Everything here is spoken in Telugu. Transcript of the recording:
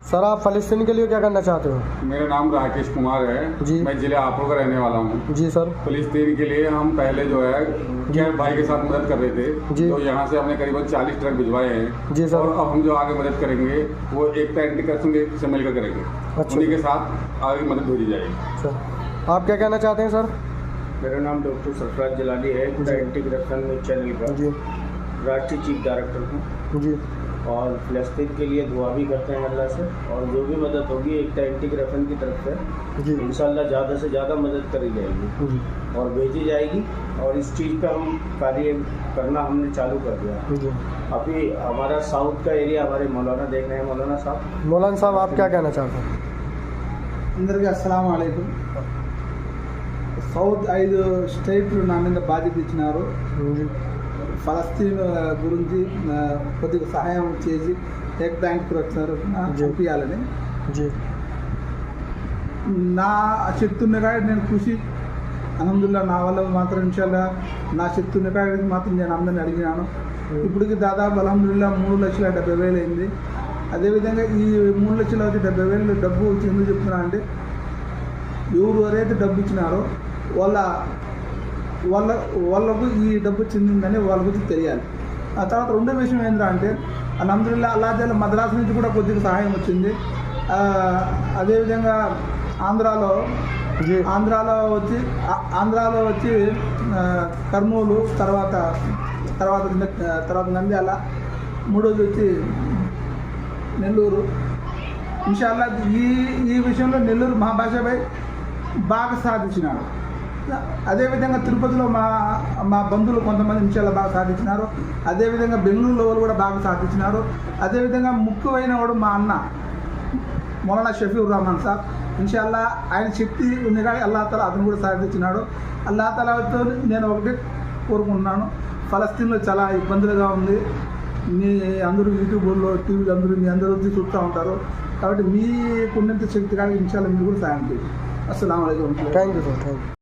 सर आप फ़लस्तीन के लिए क्या करना चाहते हो? मेरा नाम राकेश कुमार है जी। मैं जिले हापुड़ का रहने वाला हूँ। जी सर। फ़लस्तीन के लिए हम पहले जो है क्या भाई के साथ मदद कर रहे थे जी। तो यहाँ से हमने करीबन 40 ट्रक भिजवाए हैं। जी सर। और अब हम जो आगे मदद करेंगे वो एकता एंटी करप्शन से मिलकर करेंगे। अच्छा। उन्हीं के साथ आगे मदद भेजी जाएगी। सर आप क्या कहना चाहते हैं सर? मेरा नाम डॉक्टर सरफराज जलाली है, एकता एंटी करप्शन न्यूज़ चैनल का जी राष्ट्रीय चीफ डायरेक्टर हूँ जी। और फ़लस्तीन के लिए दुआ भी करते हैं अल्लाह से, और जो भी मदद होगी एकता एंटी करप्शन की तरफ से जी इंशाल्लाह ज़्यादा से ज़्यादा मदद करी जाएगी जी और भेजी जाएगी। और इस चीज़ पे हम कार्य करना हमने चालू कर दिया। जी। अभी हमारा साउथ का एरिया हमारे मौलाना देख रहे हैं, मौलाना साहब। मौलाना साहब आप क्या कहना चाहते हैं? అందరికీ అస్సలాము అలైకుం. సౌత్ 5 స్టేట్లు నా మీద బాధ్యత ఇచ్చినారు. जी ఫలస్తీన్ గురించి కొద్దిగా సహాయం చేసి ఏక్ బ్యాంక్ పంపించాలని जी నా శక్తి ఉన్నకాడ నేను కృషి అల్హమ్దులిల్లాహ్ నా వల్ల మాత్రం ఇన్షాల్లా నా శక్తి ఉన్నకాడ మాత్రం నేను అందరిని అడిగినాను. ఇప్పటికి దాదాపు అల్హమ్దులిల్లాహ్ 3,70,000 అయింది. అదేవిధంగా ఈ 3,70,000 డబ్బు వచ్చి ఎందుకు చెప్తున్నా అంటే ఎవరైతే డబ్బు ఇచ్చినారో వాళ్ళకు ఈ డబ్బు చెందిందని వాళ్ళ గురించి తెలియాలి. ఆ తర్వాత రెండో విషయం ఏంటంటే అంటే అల్హమ్దులిల్లాహ్ అల్లాహ్ మద్రాసు నుంచి కూడా కొద్దిగా సహాయం వచ్చింది. అదేవిధంగా ఆంధ్రాలో जी వచ్చి కర్నూలు, తర్వాత నంద్యాల, మూడోది వచ్చి నెల్లూరు. ఇన్షాల్లా ఈ విషయంలో నెల్లూరు మహాభాషాభాయ్ బాగా సాధించినాడు. అదేవిధంగా తిరుపతిలో మా బంధువులు కొంతమంది ఇన్షాల్లా బాగా సాధించినారు. అదేవిధంగా బెంగళూరులో వాళ్ళు కూడా బాగా సాధించినారు. అదేవిధంగా ముఖ్యమైన వాడు మా అన్న మౌలానా షఫీర్ రహమాన్ సాబ్. ఇన్షాల్లా ఆయన శక్తి ఉంది కానీ అల్లాహ్ తాలా అతను కూడా సాధించినాడు. అల్లాహ్ తాలాతో నేను ఒకటి కోరుకుంటున్నాను, ఫలస్తీన్లో చాలా ఇబ్బందులుగా ఉంది. మీ అందరూ యూట్యూబ్లో టీవీలు మీ అందరూ చూస్తూ ఉంటారు కాబట్టి మీకున్నంత శక్తి కానీ ఇన్షాల్లా మీరు కూడా సాయం చేయండి. అస్సలాము అలైకుం. Thank you sir, thank you.